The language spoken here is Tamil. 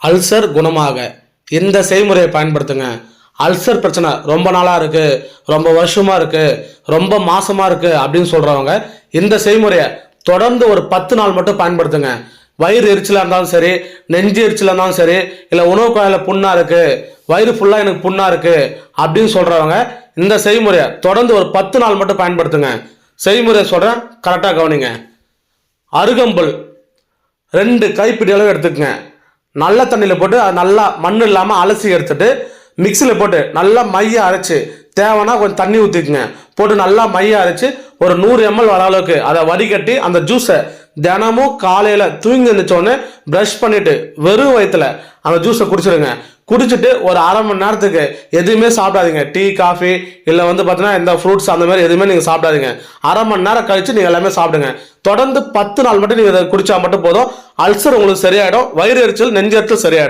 அல்சர் குணமாக இந்த செய்முறையை பயன்படுத்துங்க. அல்சர் பிரச்சனை ரொம்ப நாளாக இருக்குது, ரொம்ப வருஷமாக இருக்குது, ரொம்ப மாசமாக இருக்குது அப்படின்னு சொல்கிறவங்க இந்த செய்முறையை தொடர்ந்து ஒரு 10 நாள் மட்டும் பயன்படுத்துங்க. வயிறு எரிச்சலாக இருந்தாலும் சரி, நெஞ்சு எரிச்சலாக இருந்தாலும் சரி, இல்லை உணவு குழாயில் புண்ணாக இருக்குது, வயிறு ஃபுல்லாக எனக்கு புண்ணாக இருக்குது அப்படின்னு சொல்கிறவங்க இந்த செய்முறையை தொடர்ந்து ஒரு 10 நாள் மட்டும் பயன்படுத்துங்க. செய்முறை சொல்கிறேன், கரெக்டாக கவனிங்க. அருகம்புல் 2 கைப்பிடி அளவு எடுத்துக்கங்க. நல்ல தண்ணியில் போட்டு அது நல்லா மண் இல்லாமல் அலசி எடுத்துட்டு மிக்சியில் போட்டு நல்லா மைய அரைச்சி, தேவைன்னா கொஞ்சம் தண்ணி ஊற்றிக்குங்க, போட்டு நல்லா மைய அரைச்சி ஒரு 100 ml வர அளவுக்கு அதை வடிகட்டி அந்த ஜூஸை தினமும் காலையில் தூங்கி எழுந்திரிச்சோடனே ப்ரஷ் பண்ணிவிட்டு வெறும் வயிற்றுல அந்த ஜூஸை குடிச்சிடுங்க. குடிச்சிட்டு ஒரு அரை மணி நேரத்துக்கு எதுவுமே சாப்பிடாதீங்க. டீ, காஃபி இல்லை பார்த்தீங்கன்னா இந்த ஃப்ரூட்ஸ் அந்த மாதிரி எதுவுமே நீங்கள் சாப்பிடாதீங்க. அரை மணி நேரம் கழித்து நீங்கள் எல்லாமே சாப்பிடுங்க. தொடர்ந்து 10 நாள் மட்டும் நீங்கள் இதை குடித்தா மட்டும் போதும். அல்சர் உங்களுக்கு சரியாயிடும். வயிறு எரிச்சல், நெஞ்செரிச்சல் சரியாயிடும்.